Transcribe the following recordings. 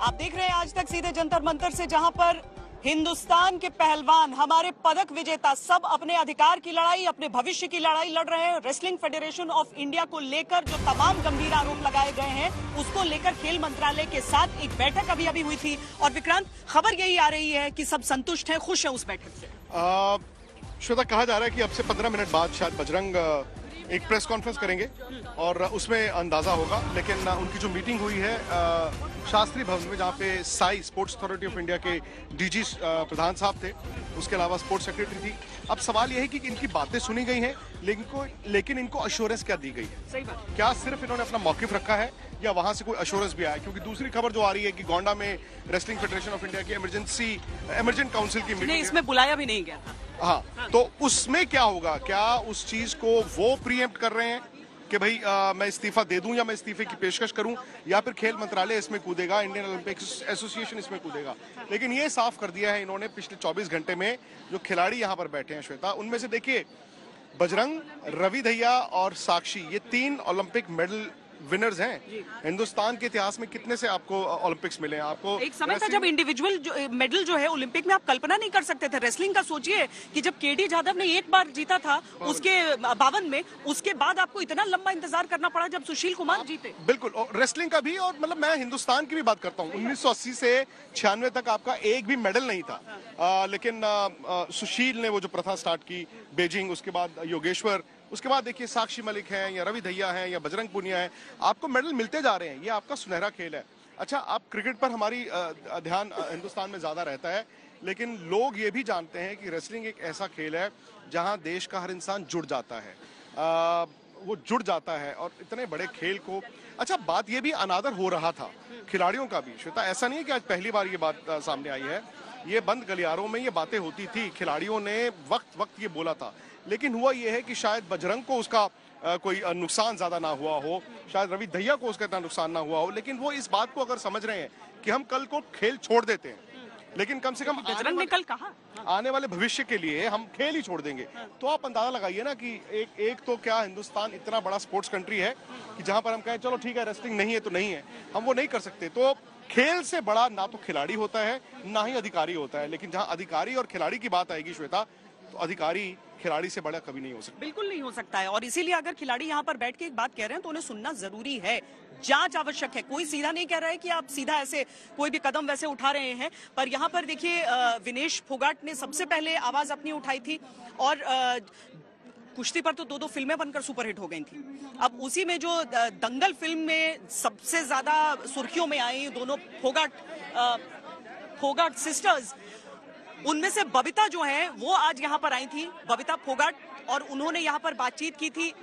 आप देख रहे हैं आज तक सीधे जंतर मंतर से, जहां पर हिंदुस्तान के पहलवान, हमारे पदक विजेता सब अपने अधिकार की लड़ाई, अपने भविष्य की लड़ाई लड़ रहे हैं। रेसलिंग फेडरेशन ऑफ इंडिया को लेकर जो तमाम गंभीर आरोप लगाए गए हैं, उसको लेकर खेल मंत्रालय के साथ एक बैठक अभी हुई थी। और विक्रांत, खबर यही आ रही है कि सब संतुष्ट हैं, खुश हैं उस बैठक से। श्वेता, कहा जा रहा है कि अब से 15 मिनट बाद शायद बजरंग एक प्रेस कॉन्फ्रेंस करेंगे और उसमें अंदाजा होगा। लेकिन उनकी जो मीटिंग हुई है शास्त्री भवन में, जहाँ पे Sai sports authority of India के डीजी प्रधान साहब थे, उसके अलावा स्पोर्ट्स सेक्रेटरी थी। अब सवाल यह है कि इनकी बातें सुनी गई हैं, लेकिन इनको अश्योरेंस क्या दी गई है? सही बात। क्या सिर्फ इन्होंने अपना मौकिफ रखा है या वहां से कोई अश्योरेंस भी आया? क्योंकि दूसरी खबर जो आ रही है कि गोंडा में रेसलिंग फेडरेशन ऑफ इंडिया की इमरजेंट काउंसिल की मीटिंग, इसमें बुलाया भी नहीं गया था। हाँ, तो उसमें क्या होगा? क्या उस चीज को वो प्रीएम्प्ट कर रहे हैं कि भाई मैं इस्तीफा दे दूं या मैं इस्तीफे की पेशकश करूं, या फिर खेल मंत्रालय इसमें कूदेगा, इंडियन ओलंपिक एसोसिएशन इसमें कूदेगा? लेकिन ये साफ कर दिया है इन्होंने पिछले 24 घंटे में, जो खिलाड़ी यहां पर बैठे हैं श्वेता, उनमें से देखिए बजरंग, रवि दहिया और साक्षी, ये 3 ओलंपिक मेडल विनर्स हैं। हिंदुस्तान के इतिहास में कितने से आपको ओलंपिक्स मिले हैं? आपको एक समय था जब इंडिविजुअल मेडल जो है ओलंपिक में आप कल्पना नहीं कर सकते थे। रेसलिंग का सोचिए कि जब केडी जाधव ने एक बार जीता था उसके 52 में, उसके बाद आपको इतना लंबा इंतजार करना पड़ा जब सुशील कुमार जीते। बिल्कुल, और रेसलिंग का भी, और मतलब मैं हिंदुस्तान की भी बात करता हूँ, 1980 से 96 तक आपका एक भी मेडल नहीं था। लेकिन सुशील ने वो जो प्रथा स्टार्ट की बीजिंग, उसके बाद योगेश्वर, उसके बाद देखिए साक्षी मलिक हैं या रवि दहिया हैं या बजरंग पुनिया हैं, आपको मेडल मिलते जा रहे हैं। ये आपका सुनहरा खेल है। अच्छा, आप क्रिकेट पर हमारी ध्यान हिंदुस्तान में ज्यादा रहता है, लेकिन लोग ये भी जानते हैं कि रेसलिंग एक ऐसा खेल है जहां देश का हर इंसान जुड़ जाता है, वो जुड़ जाता है। और इतने बड़े खेल को, अच्छा बात ये भी अनादर हो रहा था खिलाड़ियों का भी श्वेता, ऐसा नहीं है कि आज पहली बार ये बात सामने आई है। ये बंद गलियारों में ये बातें होती थी, खिलाड़ियों ने वक्त ये बोला था। लेकिन हुआ ये है कि शायद बजरंग को उसका कोई नुकसान ज्यादा ना हुआ हो, शायद रवि दहिया को उसका इतना नुकसान ना हुआ हो, लेकिन वो इस बात को अगर समझ रहे हैं कि हम कल को खेल छोड़ देते हैं, लेकिन कम से कम बजरंग ने कल कहा आने वाले भविष्य के लिए हम खेल ही छोड़ देंगे। तो आप अंदाजा लगाइए ना कि एक तो क्या हिंदुस्तान इतना बड़ा स्पोर्ट्स कंट्री है कि जहां पर हम कहें चलो ठीक है रेसलिंग नहीं है तो नहीं है, हम वो नहीं कर सकते। तो खेल से बड़ा ना तो खिलाड़ी होता है ना ही अधिकारी होता है। लेकिन जहां अधिकारी और खिलाड़ी की बात आएगी श्वेता, तो अधिकारी खिलाड़ी से बड़ा कभी नहीं हो सकता। बिल्कुल नहीं हो सकता है। और इसीलिए अगर खिलाड़ी यहाँ पर बैठ के एक बात कह रहे हैं तो उन्हें सुनना जरूरी है, जांच आवश्यक है। कोई सीधा नहीं कह रहा है कि आप सीधा ऐसे कोई भी कदम वैसे उठा रहे हैं। पर यहाँ पर देखिए विनेश फोगाट ने सबसे पहले आवाज अपनी उठाई थी, और कुश्ती पर तो 2 फिल्में बनकर सुपरहिट हो गई थी। अब उसी में जो दंगल फिल्म में सबसे ज्यादा सुर्खियों में आई दोनों फोगाट सिस्टर्स, उनमें से बबीता जो है वो आज यहाँ पर आई थी, बबीता फोगाट, और उन्होंने यहाँ पर बातचीत की थी।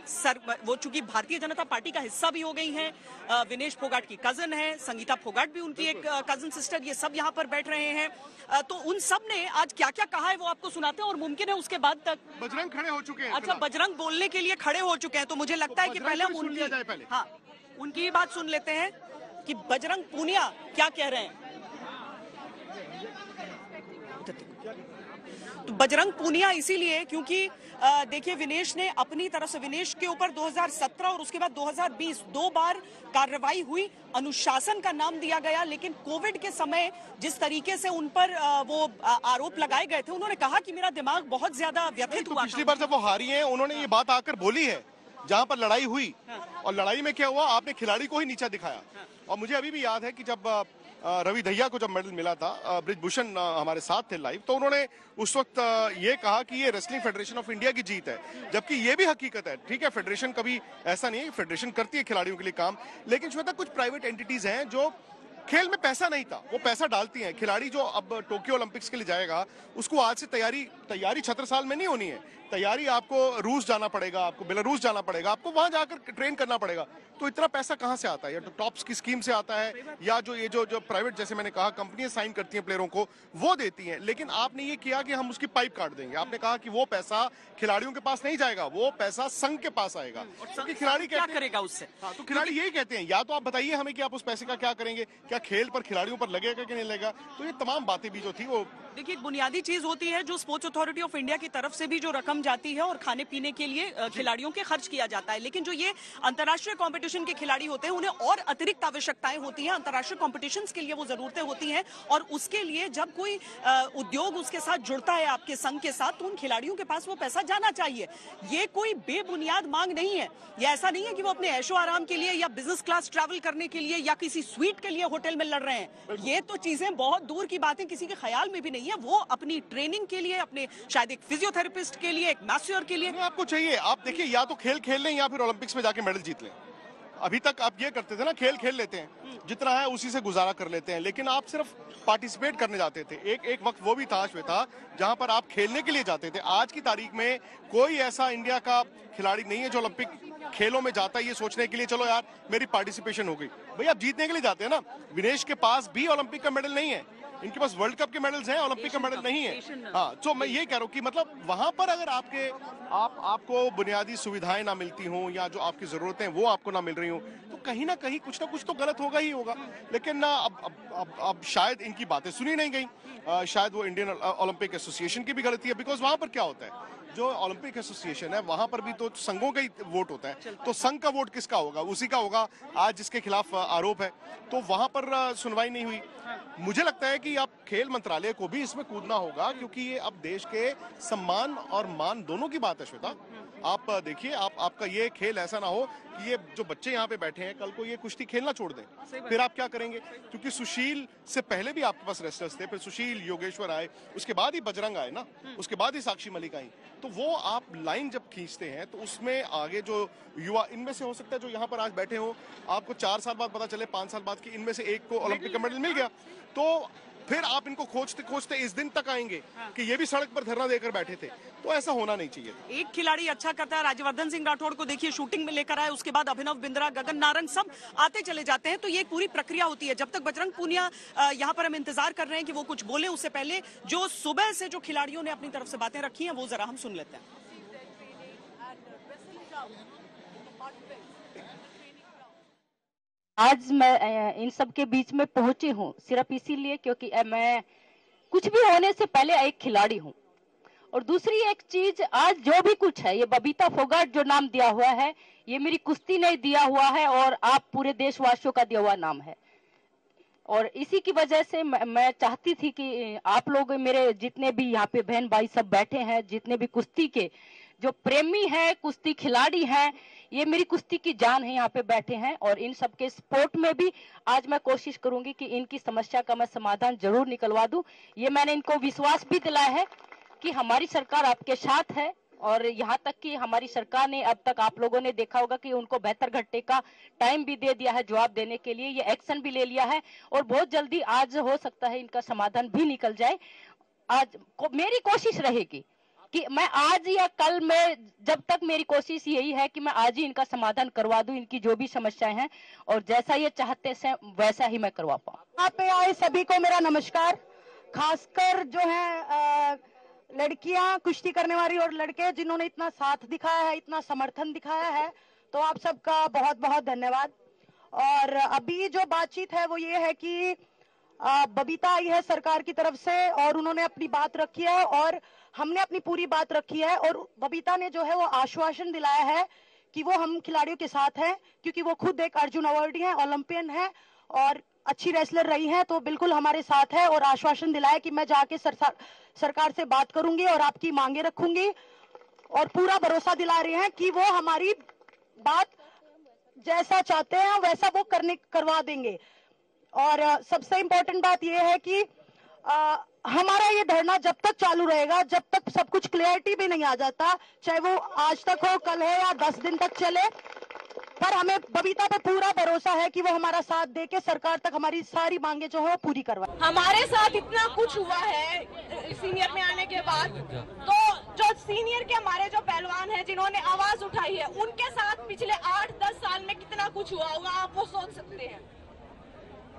वो चूंकि भारतीय जनता पार्टी का हिस्सा भी हो गई हैं, विनेश फोगाट की कजन है, संगीता फोगाट भी उनकी एक कजन सिस्टर, ये सब यहाँ पर बैठ रहे हैं। तो उन सब ने आज क्या क्या कहा है वो आपको सुनाते हैं, और मुमकिन है उसके बाद तक बजरंग खड़े हो चुके हैं। अच्छा, बजरंग बोलने के लिए खड़े हो चुके हैं, तो मुझे लगता है कि पहले हम उनकी बात सुन लेते हैं कि बजरंग पूनिया क्या कह रहे हैं। तो बजरंग पूनिया इसीलिए क्योंकि देखिए विनेश ने अपनी तरफ से, विनेश के ऊपर 2017 और उसके बाद 2020 2 बार कार्रवाई हुई, अनुशासन का नाम दिया गया। लेकिन कोविड के समय जिस तरीके से उन पर वो आरोप लगाए गए थे, उन्होंने कहा कि मेरा दिमाग बहुत ज्यादा व्यथित हुआ। पिछली बार जब वो हारी हैं, उन्होंने ये बात आकर बोली है जहां पर लड़ाई हुई, और लड़ाई में क्या हुआ, आपने खिलाड़ी को ही नीचा दिखाया। और मुझे अभी भी याद है कि जब रवि दहिया को जब मेडल मिला था, ब्रिजभूषण हमारे साथ थे लाइव, तो उन्होंने उस वक्त ये कहा कि ये रेसलिंग फेडरेशन ऑफ इंडिया की जीत है, जबकि ये भी हकीकत है। ठीक है, फेडरेशन कभी ऐसा नहीं है, फेडरेशन करती है खिलाड़ियों के लिए काम, लेकिन श्वेता कुछ प्राइवेट एंटिटीज हैं जो खेल में पैसा नहीं था, वो पैसा डालती हैं। खिलाड़ी जो अब टोक्यो ओलंपिक्स के लिए जाएगा, उसको आज से तैयारी छत्रसाल में नहीं होनी है। तैयारी आपको रूस जाना पड़ेगा, आपको बेलारूस जाना पड़ेगा, आपको वहां जाकर ट्रेन करना पड़ेगा। तो इतना पैसा कहां से आता है? या तो टॉप्स की स्कीम से आता है, या जो प्राइवेट, जैसे मैंने कहा, कंपनियां साइन करती हैं प्लेयरों को, वो देती हैं। लेकिन आपने ये किया कि हम उसकी पाइप काट देंगे। आपने कहा कि वो पैसा खिलाड़ियों के पास नहीं जाएगा, वो पैसा संघ के पास आएगा। और खिलाड़ी क्या करेगा उससे? हाँ, तो खिलाड़ी यही कहते हैं, या तो आप बताइए हमें कि आप उस पैसे का क्या करेंगे, क्या खेल पर खिलाड़ियों पर लगेगा कि नहीं लगेगा। तो ये तमाम बातें भी जो थी वो देखिए, एक बुनियादी चीज होती है जो स्पोर्ट्स अथॉरिटी ऑफ इंडिया की तरफ से भी जो रकम जाती है और खाने पीने के लिए खिलाड़ियों के खर्च किया जाता है, लेकिन जो ये अंतर्राष्ट्रीय कंपटीशन के खिलाड़ी होते हैं उन्हें और अतिरिक्त आवश्यकताएं होती हैं, अंतर्राष्ट्रीय कॉम्पिटिशन्स के लिए वो जरूरतें होती हैं, और उसके लिए जब कोई उद्योग उसके साथ जुड़ता है आपके संघ के साथ, तो उन खिलाड़ियों के पास वो पैसा जाना चाहिए। ये कोई बेबुनियाद मांग नहीं है। ये ऐसा नहीं है कि वो अपने ऐशो आराम के लिए या बिजनेस क्लास ट्रैवल करने के लिए या किसी स्वीट के लिए होटल में लड़ रहे हैं। ये तो चीजें बहुत दूर की बातें, किसी के ख्याल में भी नहीं है। वो अपनी ट्रेनिंग के लिए, अपने शायद एक फिजियोथेरेपिस्ट के लिए, एक मैस्योर के लिए आपको चाहिए। आप देखिए, या तो खेल खेल लें या फिर ओलंपिक्स में जाके मेडल जीत लें। अभी तक आप ये करते थे ना, खेल खेल लेते हैं, जितना है उसी से गुजारा कर लेते हैं, लेकिन आप सिर्फ पार्टिसिपेट करने जाते थे। एक वक्त वो भी था श्वेता, जहां पर आप खेलने के लिए जाते थे। आज की तारीख में कोई ऐसा इंडिया का खिलाड़ी नहीं है जो ओलंपिक खेलों में जाता है ये सोचने के लिए चलो यार मेरी पार्टिसिपेशन हो गई। भाई आप जीतने के लिए जाते हैं ना। विनेश के पास भी ओलंपिक का मेडल नहीं है, इनके पास वर्ल्ड कप के मेडल्स हैं, ओलंपिक का मेडल नहीं है। हाँ, तो मैं ये कह रहा हूँ कि मतलब वहां पर अगर आपको बुनियादी सुविधाएं ना मिलती हों या जो आपकी जरूरतें वो आपको ना मिल रही हों, तो कहीं ना कहीं कुछ ना कुछ तो गलत होगा ही होगा। लेकिन ना अब शायद इनकी बातें सुनी नहीं गई। शायद वो इंडियन ओलंपिक एसोसिएशन की भी गलती है, बिकॉज वहां पर क्या होता है, जो ओलंपिक एसोसिएशन है वहां पर भी तो संघों का ही वोट होता है, तो संघ का वोट किसका होगा? उसी का होगा आज जिसके खिलाफ आरोप है। तो वहां पर सुनवाई नहीं हुई। मुझे लगता है कि अब खेल मंत्रालय को भी इसमें कूदना होगा, क्योंकि ये अब देश के सम्मान और मान दोनों की बात है श्वेता। आप देखिए, आपका ये खेल ऐसा ना हो कि ये जो बच्चे यहाँ पे बैठे हैं कल को ये कुश्ती खेलना छोड़ दें, फिर आप क्या करेंगे? क्योंकि सुशील से पहले भी आपके पास रेसलर्स थे, फिर सुशील, योगेश्वर आए, उसके बाद ही बजरंग आए ना, उसके बाद ही साक्षी मलिक आई। तो वो आप लाइन जब खींचते हैं तो उसमें आगे जो युवा, इनमें से हो सकता है जो यहाँ पर आज बैठे हो, आपको 4 साल बाद पता चले, 5 साल बाद कि इनमें से एक को ओलंपिक का मेडल मिल गया, तो फिर आप इनको खोजते खोजते इस दिन तक आएंगे कि ये भी सड़क पर धरना देकर बैठे थे। तो ऐसा होना नहीं चाहिए। एक खिलाड़ी अच्छा करता है, राज्यवर्धन सिंह राठौड़ को देखिए शूटिंग में लेकर आए, उसके बाद अभिनव बिंद्रा, गगन नारंग सब आते चले जाते हैं। तो ये पूरी प्रक्रिया होती है। जब तक बजरंग पूनिया यहाँ पर हम इंतजार कर रहे हैं कि वो कुछ बोले, उससे पहले जो सुबह से जो खिलाड़ियों ने अपनी तरफ से बातें रखी हैं वो जरा हम सुन लेते हैं। आज मैं इन सब के बीच में पहुंची हूँ सिर्फ इसीलिए क्योंकि मैं कुछ भी होने से पहले एक खिलाड़ी हूँ। और दूसरी एक चीज, आज जो भी कुछ है, ये बबीता फोगाट जो नाम दिया हुआ है, ये मेरी कुश्ती ने दिया हुआ है और आप पूरे देशवासियों का दिया हुआ नाम है। और इसी की वजह से मैं चाहती थी कि आप लोग, मेरे जितने भी यहाँ पे बहन भाई सब बैठे हैं, जितने भी कुश्ती के जो प्रेमी हैं, कुश्ती खिलाड़ी हैं, ये मेरी कुश्ती की जान है, यहाँ पे बैठे हैं। और इन सबके सपोर्ट में भी आज मैं कोशिश करूंगी कि इनकी समस्या का मैं समाधान जरूर निकलवा दूं। ये मैंने इनको विश्वास भी दिलाया है कि हमारी सरकार आपके साथ है। और यहाँ तक कि हमारी सरकार ने अब तक, आप लोगों ने देखा होगा कि उनको 72 घंटे का टाइम भी दे दिया है जवाब देने के लिए, ये एक्शन भी ले लिया है और बहुत जल्दी आज हो सकता है इनका समाधान भी निकल जाए। आज मेरी कोशिश रहेगी कि मैं आज या कल में, जब तक मेरी कोशिश यही है कि मैं आज ही इनका समाधान करवा दूं, इनकी जो भी समस्याएं हैं, और जैसा ये चाहते हैं वैसा ही मैं करवा पाऊं। यहाँ पे आए सभी को मेरा नमस्कार। खासकर जो है लड़कियां कुश्ती करने वाली और लड़के जिन्होंने इतना साथ दिखाया है, इतना समर्थन दिखाया है, तो आप सबका बहुत बहुत धन्यवाद। और अभी जो बातचीत है वो ये है कि बबीता आई है सरकार की तरफ से और उन्होंने अपनी बात रखी है और हमने अपनी पूरी बात रखी है। और बबीता ने जो है वो आश्वासन दिलाया है कि वो हम खिलाड़ियों के साथ हैं, क्योंकि वो खुद एक अर्जुन अवार्डी है, ओलंपियन है और अच्छी रेसलर रही है, तो बिल्कुल हमारे साथ है। और आश्वासन दिलाया कि मैं जाके सरकार से बात करूंगी और आपकी मांगे रखूंगी, और पूरा भरोसा दिला रहे हैं कि वो हमारी बात जैसा चाहते हैं वैसा वो करवा देंगे। और सबसे इम्पोर्टेंट बात यह है कि हमारा ये धरना जब तक चालू रहेगा, जब तक सब कुछ क्लियरिटी भी नहीं आ जाता, चाहे वो आज तक हो, कल है या 10 दिन तक चले, पर हमें बबीता पे पूरा भरोसा है कि वो हमारा साथ देके सरकार तक हमारी सारी मांगे जो है पूरी करवाए। हमारे साथ इतना कुछ हुआ है सीनियर में आने के बाद, तो जो सीनियर के हमारे जो पहलवान हैं जिन्होंने आवाज उठाई है, उनके साथ पिछले 8-10 साल में कितना कुछ हुआ होगा आप वो सोच सकते हैं।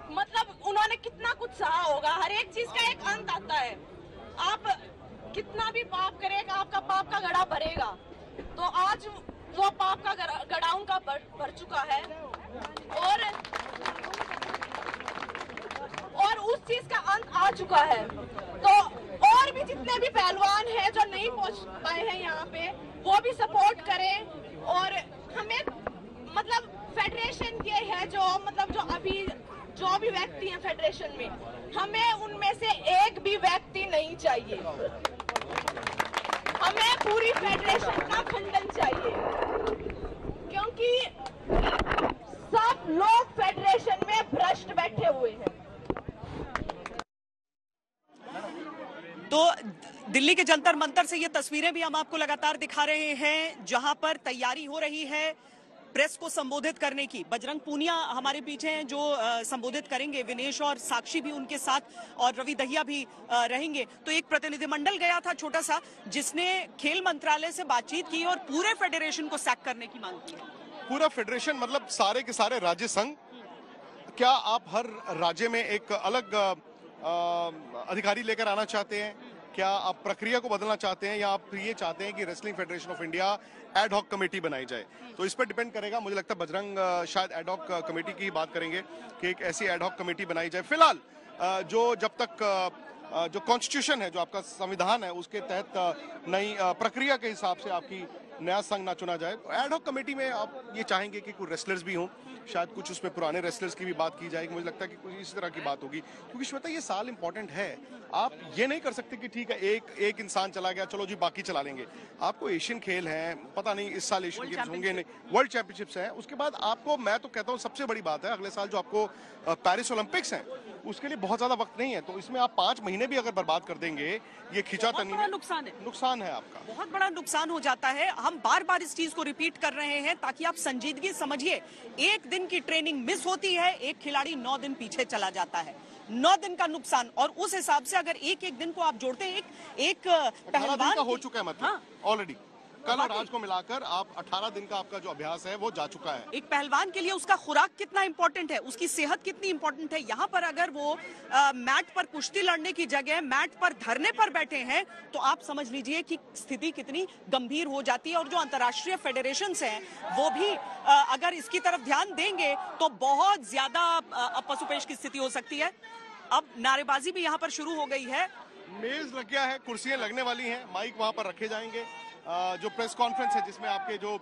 मतलब उन्होंने कितना कुछ सहा होगा। हर एक चीज का एक अंत आता है। आप कितना भी पाप करेगा, आपका पाप का घड़ा भरेगा। तो आज वो पाप का घड़ा उनका भर चुका है और उस चीज का अंत आज चुका है। तो और भी जितने भी पहलवान हैं जो नहीं पहुंच पाए हैं यहाँ पे, वो भी सपोर्ट करें। और हमें मतलब फेडरेशन ये है जो मतलब जो भी व्यक्ति हैं फेडरेशन में, हमें उनमें से एक भी व्यक्ति नहीं चाहिए, हमें पूरी फेडरेशन का खंडन चाहिए, क्योंकि सब लोग फेडरेशन में भ्रष्ट बैठे हुए हैं। तो दिल्ली के जंतर मंतर से ये तस्वीरें भी हम आपको लगातार दिखा रहे हैं, जहां पर तैयारी हो रही है प्रेस को संबोधित करने की। बजरंग पूनिया हमारे पीछे हैं जो संबोधित करेंगे, विनेश और साक्षी भी उनके साथ, और रवि दहिया भी रहेंगे। तो एक प्रतिनिधिमंडल गया था छोटा सा, जिसने खेल मंत्रालय से बातचीत की और पूरे फेडरेशन को सैक करने की मांग की। पूरा फेडरेशन मतलब सारे के सारे राज्य संघ, क्या आप हर राज्य में एक अलग अधिकारी लेकर आना चाहते हैं? क्या आप प्रक्रिया को बदलना चाहते हैं, या आप ये चाहते हैं कि wrestling federation of India ad hoc committee बनाई जाए? तो इस पर डिपेंड करेगा। मुझे लगता है बजरंग शायद एड हॉक कमेटी की बात करेंगे कि एक ऐसी एड हॉक कमेटी बनाई जाए। फिलहाल जो जब तक जो कॉन्स्टिट्यूशन है, जो आपका संविधान है, उसके तहत नई प्रक्रिया के हिसाब से आपकी नया संघ ना चुना जाए, तो एड हॉक कमेटी में आप ये चाहेंगे कि कुछ रेसलर्स भी हों, शायद कुछ उसमें पुराने रेसलर्स की भी बात की जाएगी। मुझे लगता है कि कुछ इस तरह की बात होगी, क्योंकि श्वेता ये साल इंपॉर्टेंट है। आप ये नहीं कर सकते कि ठीक है एक इंसान चला गया, चलो जी बाकी चला लेंगे। आपको एशियन खेल हैं, पता नहीं इस साल एशियन गेम्स होंगे नहीं, वर्ल्ड चैंपियनशिप्स हैं, उसके बाद आपको, मैं तो कहता हूँ सबसे बड़ी बात है, अगले साल जो आपको पेरिस ओलंपिक्स हैं, उसके लिए बहुत ज्यादा वक्त नहीं है। तो इसमें आप 5 महीने भी अगर बर्बाद कर देंगे, ये खींचातानी में नुकसान है आपका, बहुत बड़ा नुकसान हो जाता है। हम बार बार इस चीज को रिपीट कर रहे हैं ताकि आप संजीदगी समझिए। एक दिन की ट्रेनिंग मिस होती है, एक खिलाड़ी 9 दिन पीछे चला जाता है, 9 दिन का नुकसान। और उस हिसाब से अगर एक दिन को आप जोड़ते हैं, एक पहलवान हो चुका है मतलब ऑलरेडी, कल और आज को मिलाकर आप 18 दिन का आपका जो अभ्यास है वो जा चुका है। एक पहलवान के लिए उसका खुराक कितना इंपॉर्टेंट है, उसकी सेहत कितनी इंपॉर्टेंट है। यहाँ पर अगर वो मैट पर कुश्ती लड़ने की जगह मैट पर धरने पर बैठे हैं, तो आप समझ लीजिए कि स्थिति कितनी गंभीर हो जाती है। और जो अंतर्राष्ट्रीय फेडरेशंस हैं, वो भी अगर इसकी तरफ ध्यान देंगे तो बहुत ज्यादा पशुपेश की स्थिति हो सकती है। अब नारेबाजी भी यहाँ पर शुरू हो गई है। मेज लग गया है, कुर्सियां लगने वाली हैं, माइक वहां पर रखे जाएंगे। जो प्रेस कॉन्फ्रेंस है, जिसमें आपके जो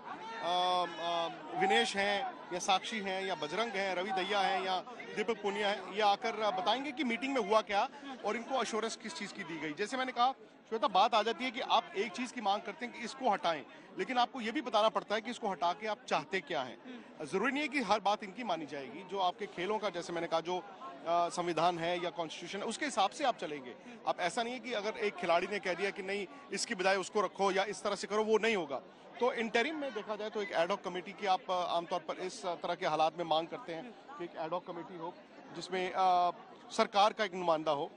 विनेश हैं या साक्षी हैं या बजरंग हैं, रवि दहिया हैं या दीपक पुनिया है, ये आकर बताएंगे कि मीटिंग में हुआ क्या और इनको अश्योरेंस किस चीज की दी गई। जैसे मैंने कहा श्वेता, बात आ जाती है कि आप एक चीज की मांग करते हैं कि इसको हटाएं, लेकिन आपको ये भी बताना पड़ता है कि इसको हटा के आप चाहते क्या हैं। जरूरी नहीं है कि हर बात इनकी मानी जाएगी। जो आपके खेलों का, जैसे मैंने कहा, जो संविधान है या कॉन्स्टिट्यूशन है, उसके हिसाब से आप चलेंगे। आप ऐसा नहीं है कि अगर एक खिलाड़ी ने कह दिया कि नहीं इसकी बजाय उसको रखो या इस तरह से करो, वो नहीं होगा। तो इंटरिम में देखा जाए तो एक एड हॉक कमेटी की आप आमतौर पर इस तरह के हालात में मांग करते हैं कि एक एड हॉक कमेटी हो, जिसमें सरकार का एक नुमाइंदा हो,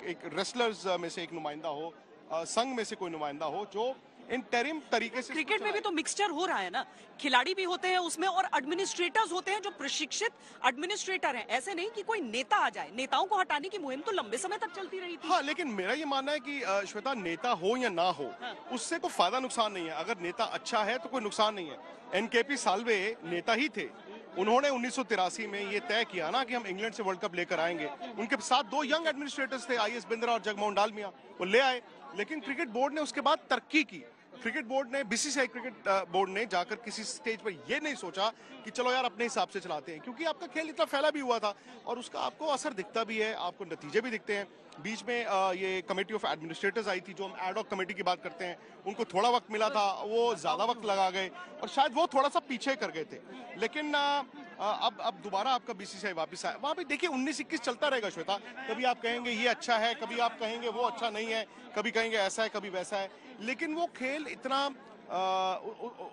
एक रेसलर्स में से एक नुमाइंदा हो, संघ में से कोई नुमाइंदा हो, जो इंटरिम तरीके से। क्रिकेट में भी तो मिक्सचर हो रहा है ना, खिलाड़ी भी होते हैं उसमें और एडमिनिस्ट्रेटर्स होते हैं जो प्रशिक्षित एडमिनिस्ट्रेटर हैं। ऐसे नहीं कि कोई नेता आ जाए। नेताओं को हटाने की मुहिम तो लंबे समय तक चलती रही थी। हाँ, लेकिन मेरा ये मानना है कि श्वेता, नेता हो या ना हो, उससे कोई फायदा नुकसान नहीं है। अगर नेता अच्छा है तो कोई नुकसान नहीं है। एनकेपी साल्वे नेता ही थे। उन्होंने 1983 में ये तय किया ना कि हम इंग्लैंड से वर्ल्ड कप लेकर आएंगे। उनके साथ 2 यंग एडमिनिस्ट्रेटर्स थे, IS बिंद्रा और जगमोहन डालमिया, वो ले आए। लेकिन क्रिकेट बोर्ड ने उसके बाद तरक्की की। क्रिकेट बोर्ड ने, BCCI क्रिकेट बोर्ड ने जाकर किसी स्टेज पर ये नहीं सोचा कि चलो यार अपने हिसाब से चलाते हैं, क्योंकि आपका खेल इतना फैला भी हुआ था और उसका आपको असर दिखता भी है, आपको नतीजे भी दिखते हैं। बीच में ये कमेटी ऑफ एडमिनिस्ट्रेटर्स आई थी, जो हम एड हॉक कमेटी की बात करते हैं, उनको थोड़ा वक्त मिला था, वो ज्यादा वक्त लगा गए और शायद वो थोड़ा सा पीछे कर गए थे। लेकिन अब दोबारा आपका BCCI वापस आया। वहां पे देखिए 19-21 चलता रहेगा श्वेता। कभी आप कहेंगे ये अच्छा है, कभी आप कहेंगे वो अच्छा नहीं है, कभी कहेंगे ऐसा है, कभी वैसा है। लेकिन वो खेल इतना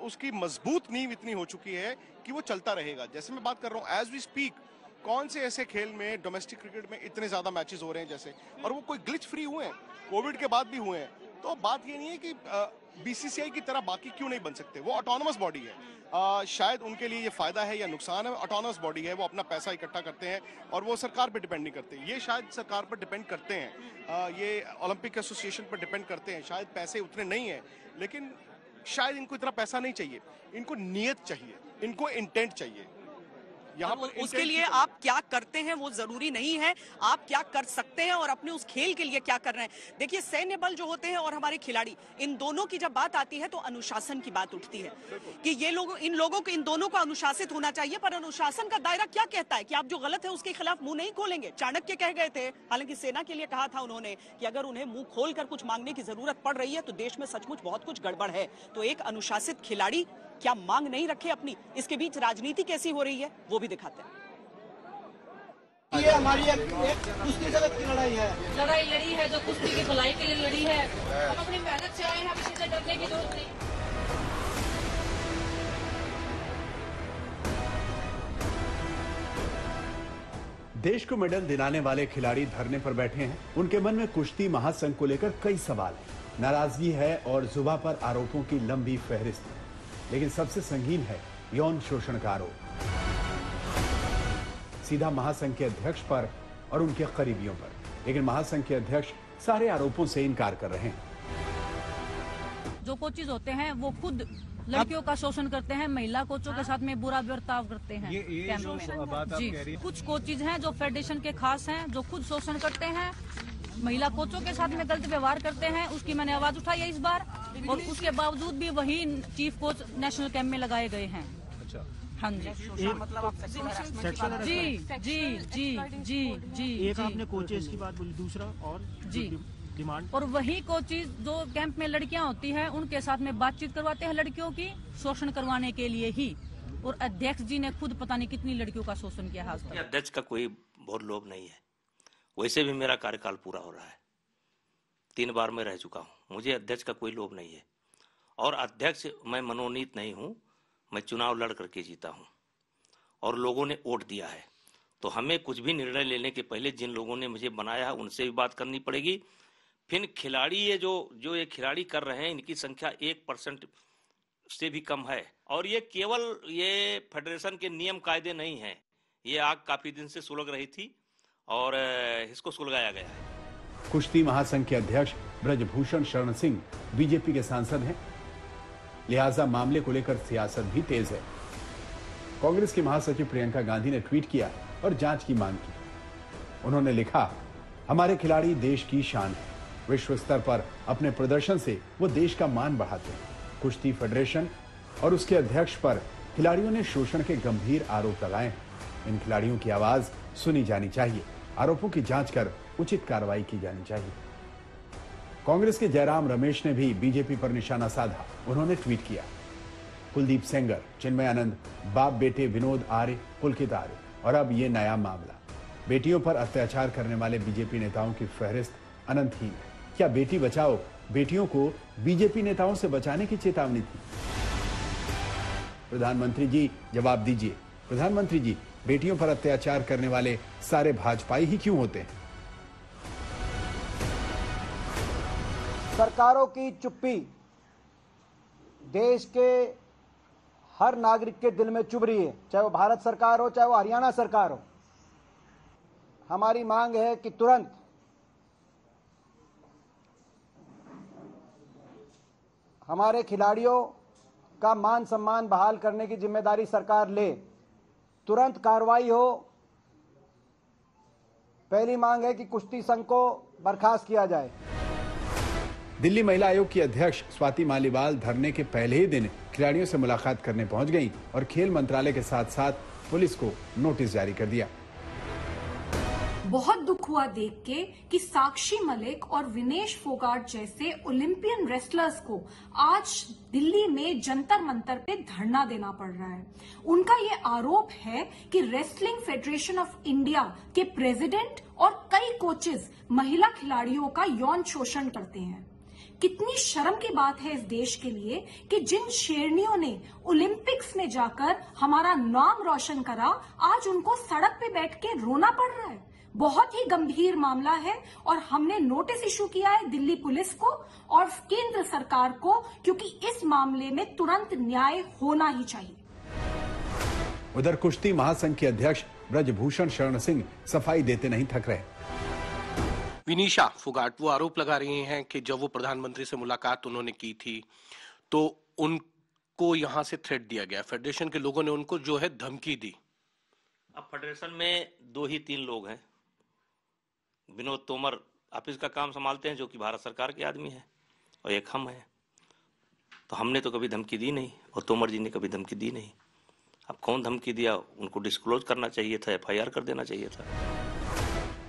उसकी मजबूत नींव इतनी हो चुकी है कि वो चलता रहेगा। जैसे मैं बात कर रहा हूँ, एज वी स्पीक, कौन से ऐसे खेल में, डोमेस्टिक क्रिकेट में इतने ज्यादा मैचेस हो रहे हैं जैसे, और वो कोई ग्लिच फ्री हुए हैं, कोविड के बाद भी हुए हैं। तो बात ये नहीं है कि BCCI की तरह बाकी क्यों नहीं बन सकते। वो ऑटोनमस बॉडी है, शायद उनके लिए ये फायदा है या नुकसान है। ऑटोनमस बॉडी है, वो अपना पैसा इकट्ठा करते हैं और वो सरकार पे डिपेंड नहीं करते। ये शायद सरकार पर डिपेंड करते हैं, ये ओलंपिक एसोसिएशन पर डिपेंड करते हैं। शायद पैसे उतने नहीं है, लेकिन शायद इनको इतना पैसा नहीं चाहिए, इनको नीयत चाहिए, इनको इंटेंट चाहिए। यहाँ और पर उसके लिए आप क्या करते हैं वो जरूरी नहीं है, आप क्या कर सकते हैं और अपने उस खेल के लिए क्या कर रहे हैं। देखिए सैन्य बल जो होते हैं और हमारे खिलाड़ी, इन दोनों की जब बात आती है तो अनुशासन की बात उठती है कि ये लोग, इन दोनों को अनुशासित होना चाहिए। पर अनुशासन का दायरा क्या कहता है कि आप जो गलत है उसके खिलाफ मुंह नहीं खोलेंगे। चाणक्य कह गए थे, हालांकि सेना के लिए कहा था उन्होंने, कि अगर उन्हें मुंह खोलकर कुछ मांगने की जरूरत पड़ रही है तो देश में सचमुच बहुत कुछ गड़बड़ है। तो एक अनुशासित खिलाड़ी क्या मांग नहीं रखे अपनी? इसके बीच राजनीति कैसी हो रही है वो भी दिखाते हैं। ये हमारी एक कुश्ती जगत की लड़ाई है, लड़ाई लड़ी है जो कुश्ती की भलाई के लिए लड़ी है। हम अपनी मेहनत से आए हैं, हम किसी से डरने की जरूरत नहीं। देश को मेडल दिलाने वाले खिलाड़ी धरने पर बैठे हैं। उनके मन में कुश्ती महासंघ को लेकर कई सवाल हैं, नाराजगी है और जुबां पर आरोपों की लंबी फहरिस्त है। लेकिन सबसे संगीन है यौन शोषण का आरोप, सीधा महासंघ के अध्यक्ष पर और उनके करीबियों पर। लेकिन महासंघ के अध्यक्ष सारे आरोपोों से इनकार कर रहे हैं। जो कोचेज होते हैं वो खुद लड़कियों का शोषण करते हैं, महिला कोचों के साथ में बुरा बर्ताव करते हैं। ये जो बात आप कह रही हैं, कुछ कोचेज हैं जो फेडरेशन के खास हैं, जो खुद शोषण करते हैं, महिला कोचों के साथ में गलत व्यवहार करते हैं। उसकी मैंने आवाज उठाई है इस बार, और उसके बावजूद भी वही चीफ कोच नेशनल कैंप में लगाए गए हैं। अच्छा, हाँ जी, जी। एक आपने कोचेस की बात बोली, दूसरा और जी डिमांड, और वही कोचेज जो कैंप में लड़कियां होती हैं उनके साथ में बातचीत करवाते हैं लड़कियों की, शोषण करवाने के लिए ही। और अध्यक्ष जी ने खुद पता नहीं कितनी लड़कियों का शोषण किया है। अध्यक्ष का कोई बहुत लोभ नहीं है, वैसे भी मेरा कार्यकाल पूरा हो रहा है, 3 बार मैं रह चुका हूँ, मुझे अध्यक्ष का कोई लोभ नहीं है। और अध्यक्ष मैं मनोनीत नहीं हूँ, मैं चुनाव लड़ करके जीता हूँ और लोगों ने वोट दिया है। तो हमें कुछ भी निर्णय लेने के पहले जिन लोगों ने मुझे बनाया है उनसे भी बात करनी पड़ेगी। फिर खिलाड़ी ये जो ये खिलाड़ी कर रहे हैं, इनकी संख्या 1% से भी कम है। और ये केवल ये फेडरेशन के नियम कायदे नहीं है, ये आग काफी दिन से सुलग रही थी और इसको सुलगाया गया है। कुश्ती महासंघ के अध्यक्ष ब्रजभूषण शरण सिंह बीजेपी के सांसद हैं, लिहाजा मामले को लेकर सियासत भी तेज है। कांग्रेस की महासचिव प्रियंका गांधी ने ट्वीट किया और जांच की मांग की। उन्होंने लिखा, हमारे खिलाड़ी देश की शान है, विश्व स्तर पर अपने प्रदर्शन से वो देश का मान बढ़ाते हैं। कुश्ती फेडरेशन और उसके अध्यक्ष पर खिलाड़ियों ने शोषण के गंभीर आरोप लगाए हैं। इन खिलाड़ियों की आवाज सुनी जानी चाहिए, आरोपों की जांच कर उचित कार्रवाई की जानी चाहिए। कांग्रेस के जयराम रमेश ने भी बीजेपी पर निशाना साधा। उन्होंने ट्वीट किया, कुलदीप सेंगर, चिन्मय आनंद, बाप बेटे विनोद आर्य, पुलकित आर्य, और अब ये नया मामला। बेटियों पर अत्याचार करने वाले बीजेपी नेताओं की फहरिस्त अनंतहीन है। क्या बेटी बचाओ बेटियों को बीजेपी नेताओं से बचाने की चेतावनी थी? प्रधानमंत्री जी जवाब दीजिए। प्रधानमंत्री जी, बेटियों पर अत्याचार करने वाले सारे भाजपाई ही क्यों होते हैं? सरकारों की चुप्पी देश के हर नागरिक के दिल में चुभ रही है, चाहे वो भारत सरकार हो, चाहे वो हरियाणा सरकार हो। हमारी मांग है कि तुरंत हमारे खिलाड़ियों का मान सम्मान बहाल करने की जिम्मेदारी सरकार ले, तुरंत कार्रवाई हो। पहली मांग है कि कुश्ती संघ को बर्खास्त किया जाए। दिल्ली महिला आयोग की अध्यक्ष स्वाति मालीवाल धरने के पहले ही दिन खिलाड़ियों से मुलाकात करने पहुंच गईं और खेल मंत्रालय के साथ साथ पुलिस को नोटिस जारी कर दिया। बहुत दुख हुआ देख के कि साक्षी मलिक और विनेश फोगाट जैसे ओलंपियन रेसलर्स को आज दिल्ली में जंतर मंतर पे धरना देना पड़ रहा है। उनका ये आरोप है कि रेसलिंग फेडरेशन ऑफ इंडिया के प्रेसिडेंट और कई कोचेस महिला खिलाड़ियों का यौन शोषण करते हैं। कितनी शर्म की बात है इस देश के लिए कि जिन शेरनियों ने ओलंपिक्स में जाकर हमारा नाम रोशन करा, आज उनको सड़क पे बैठ के रोना पड़ रहा है। बहुत ही गंभीर मामला है और हमने नोटिस इशू किया है दिल्ली पुलिस को और केंद्र सरकार को, क्योंकि इस मामले में तुरंत न्याय होना ही चाहिए। उधर कुश्ती महासंघ के अध्यक्ष ब्रजभूषण शरण सिंह सफाई देते नहीं थक रहे। विनीशा फोगाट वो आरोप लगा रही हैं कि जब वो प्रधानमंत्री से मुलाकात उन्होंने की थी तो उनको यहां से थ्रेट दिया गया, फेडरेशन के लोगों ने उनको जो है धमकी दी अब फेडरेशन में 2 ही 3 लोग हैं। विनोद तोमर ऑफिस का काम संभालते हैं, जो कि भारत सरकार के आदमी हैं, और एक हम हैं। तो हमने तो कभी धमकी दी नहीं और तोमर जी ने कभी धमकी दी नहीं। अब कौन धमकी दिया, उनको डिस्क्लोज करना चाहिए था, FIR कर देना चाहिए था।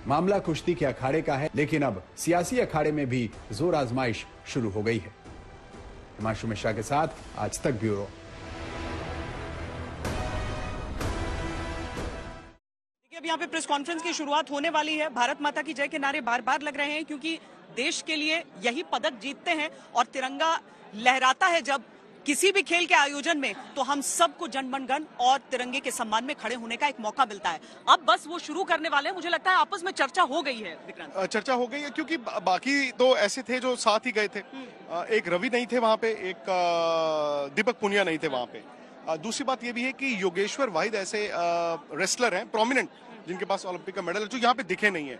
मामला कुश्ती के अखाड़े का है, लेकिन अब सियासी अखाड़े में भी जोर आजमाइश शुरू हो गई है। हिमांशु मिश्रा के साथ आज तक ब्यूरो। अब यहाँ पे प्रेस कॉन्फ्रेंस की शुरुआत होने वाली है। भारत माता की जय के नारे बार बार लग रहे हैं, क्योंकि देश के लिए यही पदक जीतते हैं और तिरंगा लहराता है जब किसी भी खेल के आयोजन में, तो हम सबको जनगण मन और तिरंगे के सम्मान में खड़े होने का एक मौका मिलता है। अब बस वो शुरू करने वाले हैं। मुझे लगता है आपस में चर्चा हो गई है विक्रांत। चर्चा हो गई है, क्योंकि बाकी तो ऐसे थे जो साथ ही गए थे। एक रवि नहीं थे वहां पे, एक दीपक पुनिया नहीं थे वहां पे। दूसरी बात ये भी है कि योगेश्वर वाहिद ऐसे रेसलर हैं प्रोमिनेंट, जिनके पास ओलंपिक का मेडल है, जो यहाँ पे दिखे नहीं है।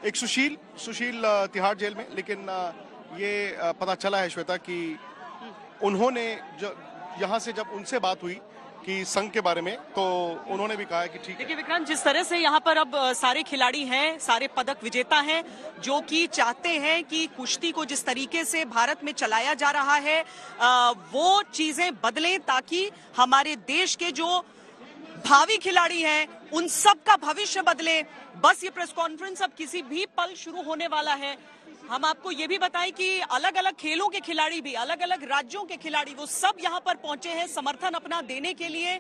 एक सुशील तिहाड़ जेल में, लेकिन ये पता चला है श्वेता कि उन्होंने यहाँ से जब उनसे बात हुई कि संघ के बारे में, तो उन्होंने भी कहा कि ठीक है। देखिए विक्रांत, जिस तरह से यहाँ पर अब सारे खिलाड़ी हैं, सारे पदक विजेता हैं, जो कि चाहते हैं कि कुश्ती को जिस तरीके से भारत में चलाया जा रहा है वो चीजें बदलें, ताकि हमारे देश के जो भावी खिलाड़ी हैं उन सब का भविष्य बदले। बस ये प्रेस कॉन्फ्रेंस अब किसी भी पल शुरू होने वाला है। हम आपको ये भी बताएं कि अलग अलग खेलों के खिलाड़ी भी, अलग अलग राज्यों के खिलाड़ी, वो सब यहाँ पर पहुंचे हैं समर्थन अपना देने के लिए।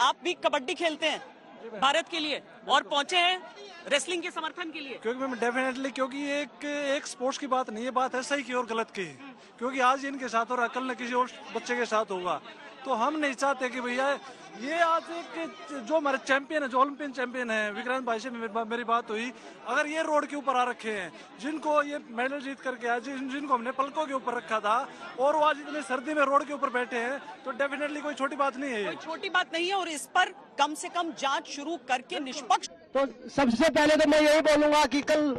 आप भी कबड्डी खेलते हैं भारत के लिए और पहुंचे हैं रेसलिंग के समर्थन के लिए? क्योंकि मैं डेफिनेटली, क्योंकि एक स्पोर्ट्स की बात नहीं है, बात है सही की और गलत की। क्योंकि आज इनके साथ और कल न किसी और बच्चे के साथ होगा। तो हम नहीं चाहते कि भैया ये आज एक जो हमारे चैंपियन है, जो ओलंपियन चैंपियन है, विक्रांत भाई से मेरी बात हुई, अगर ये रोड के ऊपर आ रखे हैं, जिनको ये मेडल जीत करके आए, जिनको हमने पलकों के ऊपर रखा था, और वो आज इतने सर्दी में रोड के ऊपर बैठे हैं, तो डेफिनेटली कोई छोटी बात नहीं है। कोई छोटी बात नहीं है, और इस पर कम से कम जांच शुरू करके निष्पक्ष। तो सबसे पहले तो मैं यही बोलूंगा कि कल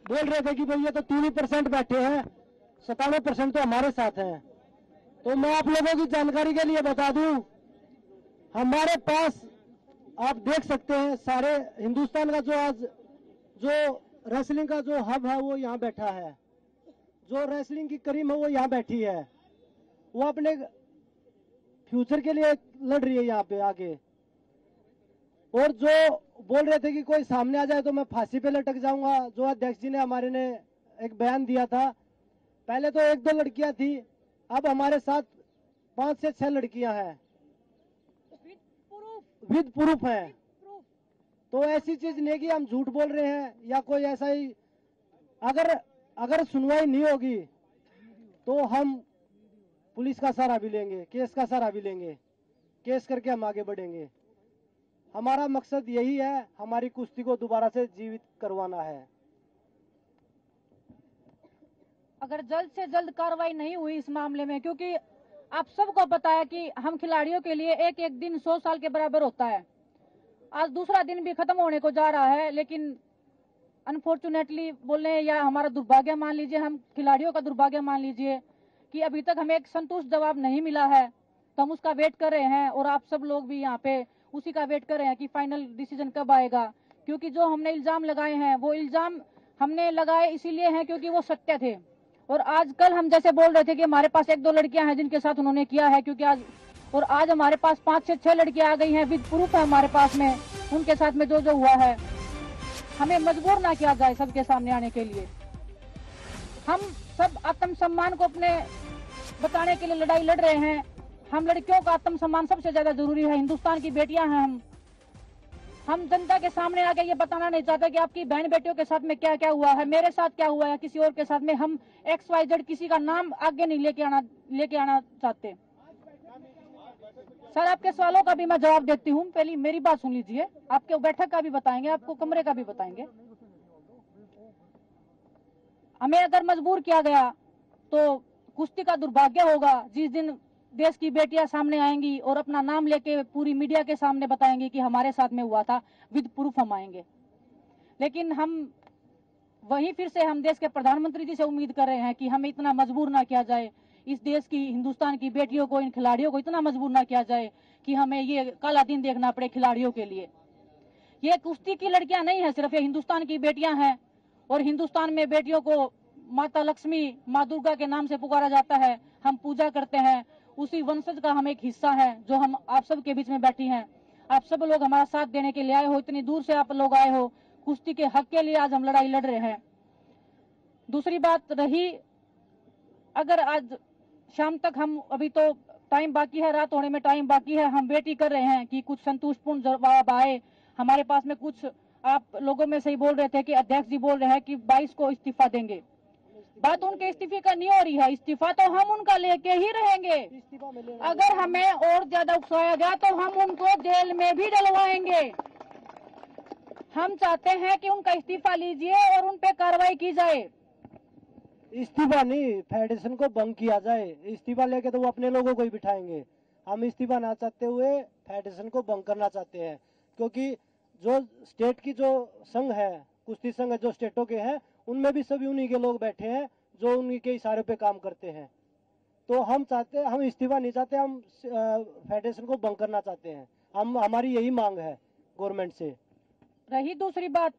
बोल रहे थे कि भैया तो 3% बैठे हैं, 97% तो हमारे साथ है। तो मैं आप लोगों की जानकारी के लिए बता दूं, हमारे पास आप देख सकते हैं सारे हिंदुस्तान का जो रेसलिंग का जो हब है वो यहाँ बैठा है, जो रेसलिंग की करीम है वो यहाँ बैठी है, वो अपने फ्यूचर के लिए लड़ रही है यहाँ पे आगे। और जो बोल रहे थे कि कोई सामने आ जाए तो मैं फांसी पे लटक जाऊंगा, जो अध्यक्ष जी ने हमारे ने एक बयान दिया था, पहले तो 1-2 लड़कियां थी, अब हमारे साथ 5 से 6 लड़कियां हैं विद प्रूफ है। तो ऐसी चीज नहीं कि हम झूठ बोल रहे हैं या कोई ऐसा ही, अगर सुनवाई नहीं होगी तो हम पुलिस का सहारा भी लेंगे, केस का सहारा भी लेंगे, केस करके हम आगे बढ़ेंगे। हमारा मकसद यही है, हमारी कुश्ती को दोबारा से जीवित करवाना है। अगर जल्द से जल्द कार्रवाई नहीं हुई इस मामले में, क्योंकि आप सबको पता है कि हम खिलाड़ियों के लिए एक एक दिन 100 साल के बराबर होता है। आज दूसरा दिन भी खत्म होने को जा रहा है, लेकिन अनफॉर्चुनेटली बोले या हमारा दुर्भाग्य मान लीजिए, हम खिलाड़ियों का दुर्भाग्य मान लीजिए कि अभी तक हमें एक संतुष्ट जवाब नहीं मिला है। तो हम उसका वेट कर रहे हैं, और आप सब लोग भी यहाँ पे उसी का वेट कर रहे हैं कि फाइनल डिसीजन कब आएगा। क्योंकि जो हमने इल्जाम लगाए हैं वो इल्जाम हमने लगाए इसीलिए हैं क्योंकि वो सत्य थे। और आज कल हम जैसे बोल रहे थे कि हमारे पास 1-2 लड़कियां हैं जिनके साथ उन्होंने किया है, क्योंकि आज हमारे पास 5 से 6 लड़कियां आ गई हैं, विद प्रूफ है हमारे पास में, उनके साथ में जो हुआ है। हमें मजबूर ना किया जाए सबके सामने आने के लिए। हम सब आत्मसम्मान को अपने बताने के लिए लड़ाई लड़ रहे हैं। हम लड़कियों का आत्मसम्मान सबसे ज्यादा जरूरी है, हिंदुस्तान की बेटियां हैं हम जनता के सामने आके ये बताना नहीं चाहते कि आपकी बहन बेटियों के साथ में क्या क्या हुआ है, मेरे साथ क्या हुआ है, किसी और के साथ में। हम XYZ किसी का नाम आगे नहीं लेके आना चाहते। सर, आपके सवालों का भी मैं जवाब देती हूँ, पहले मेरी बात सुन लीजिए। आपके बैठक का भी बताएंगे, आपको कमरे का भी बताएंगे। हमें अगर मजबूर किया गया तो कुश्ती का दुर्भाग्य होगा जिस दिन देश की बेटियां सामने आएंगी और अपना नाम लेके पूरी मीडिया के सामने बताएंगे कि हमारे साथ में हुआ था, विद प्रूफ हम आएंगे। लेकिन हम वहीं फिर से हम देश के प्रधानमंत्री जी से उम्मीद कर रहे हैं कि हमें इतना मजबूर ना किया जाए, इस देश की, हिंदुस्तान की बेटियों को, इन खिलाड़ियों को इतना मजबूर ना किया जाए कि हमें ये काला दिन देखना पड़े खिलाड़ियों के लिए। ये कुश्ती की लड़कियां नहीं है, सिर्फ ये हिंदुस्तान की बेटियां हैं। और हिंदुस्तान में बेटियों को माता लक्ष्मी, माँ दुर्गा के नाम से पुकारा जाता है। हम पूजा करते हैं, उसी वंशज का हम एक हिस्सा है जो हम आप सब के बीच में बैठी हैं। आप सब लोग हमारा साथ देने के लिए आए हो, इतनी दूर से आप लोग आए हो। कुश्ती के हक के लिए आज हम लड़ाई लड़ रहे हैं। दूसरी बात रही, अगर आज शाम तक हम, अभी तो टाइम बाकी है, रात होने में टाइम बाकी है, हम वेट ही कर रहे हैं कि कुछ संतुष्टपूर्ण जवाब आए हमारे पास में। कुछ आप लोगों में से ही बोल रहे थे कि अध्यक्ष जी बोल रहे हैं कि 22 को इस्तीफा देंगे। बात उनके इस्तीफे का नहीं हो रही है, इस्तीफा तो हम उनका लेके ही रहेंगे। अगर हमें और ज्यादा उकसाया गया तो हम उनको जेल में भी डलवाएंगे। हम चाहते हैं कि उनका इस्तीफा लीजिए और उन पे कार्रवाई की जाए। इस्तीफा नहीं, फेडरेशन को भंग किया जाए। इस्तीफा लेके तो वो अपने लोगों को ही बिठाएंगे। हम इस्तीफा ना चाहते हुए फेडरेशन को भंग करना चाहते हैं, क्योंकि जो स्टेट की जो संघ है, कुश्ती संघ जो स्टेटों के हैं, उनमें भी सभी उन्हीं के लोग बैठे हैं जो उन्हीं के इशारे पे काम करते हैं। तो हम इस्तीफा नहीं चाहते, हम फेडरेशन को भंग करना चाहते हैं। हमारी यही मांग है गवर्नमेंट से। रही दूसरी बात,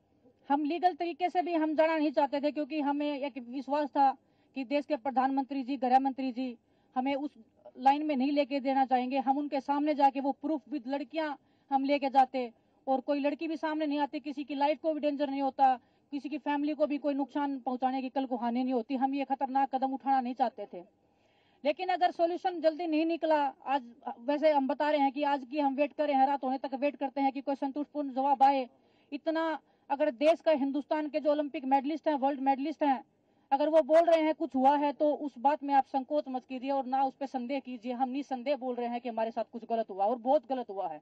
हम लीगल तरीके से भी हम जाना नहीं चाहते थे, क्योंकि हमें एक विश्वास था कि देश के प्रधानमंत्री जी, गृह मंत्री जी हमें उस लाइन में नहीं लेके देना चाहेंगे। हम उनके सामने जाके वो प्रूफ विद लड़कियां हम लेके जाते, और कोई लड़की भी सामने नहीं आती, किसी की लाइफ को भी डेंजर नहीं होता, किसी की फैमिली को भी कोई नुकसान पहुंचाने की कल को हानि नहीं होती। हम ये खतरनाक कदम उठाना नहीं चाहते थे। लेकिन अगर सॉल्यूशन जल्दी नहीं निकला, आज वैसे हम बता रहे हैं कि आज की हम वेट कर रहे हैं, रात होने तक वेट करते हैं कि कोई संतुष्टपूर्ण जवाब आए। इतना अगर देश का, हिंदुस्तान के जो ओलंपिक मेडलिस्ट हैं, वर्ल्ड मेडलिस्ट हैं, अगर वो बोल रहे हैं कुछ हुआ है, तो उस बात में आप संकोच मत कीजिए और ना उस पर संदेह कीजिए। हम निसंदेह बोल रहे हैं कि हमारे साथ कुछ गलत हुआ और बहुत गलत हुआ है,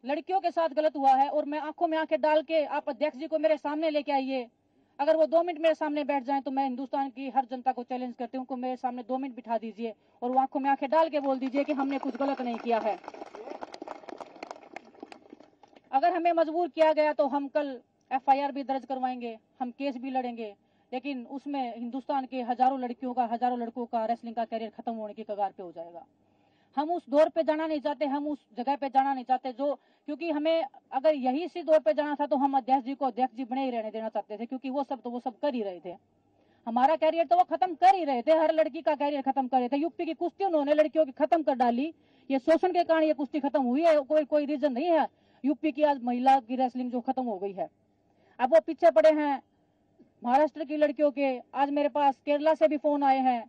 लड़कियों के साथ गलत हुआ है। और मैं आंखों में आंखें डाल के, आप अध्यक्ष जी को मेरे सामने लेके आइए, अगर वो 2 मिनट मेरे सामने बैठ जाएं तो मैं हिंदुस्तान की हर जनता को चैलेंज करती हूँ, उनको मेरे सामने 2 मिनट बिठा दीजिए और वो आंखों में आंखें डाल के बोल दीजिए कि हमने कुछ गलत नहीं किया है। अगर हमें मजबूर किया गया तो हम कल FIR भी दर्ज करवाएंगे, हम केस भी लड़ेंगे, लेकिन उसमें हिंदुस्तान के हजारों लड़कियों का, हजारों लड़कों का रेसलिंग का करियर खत्म होने की कगार पे हो जाएगा। हम उस दौर पे जाना नहीं चाहते, हम उस जगह पे जाना नहीं चाहते जो, क्योंकि हमें अगर यही इसी दौर पे जाना था तो हम अध्यक्ष जी को अध्यक्ष जी बने ही रहने देना चाहते थे, क्योंकि वो सब कर ही रहे थे। हमारा कैरियर तो वो खत्म कर ही रहे थे, हर लड़की का कैरियर खत्म कर रहे थे। यूपी की कुश्ती उन्होंने लड़कियों की खत्म कर डाली, ये शोषण के कारण ये कुश्ती खत्म हुई है, कोई रीजन नहीं है यूपी की आज महिला की रेसलिंग जो खत्म हो गई है। अब वो पीछे पड़े हैं महाराष्ट्र की लड़कियों के। आज मेरे पास केरला से भी फोन आए हैं,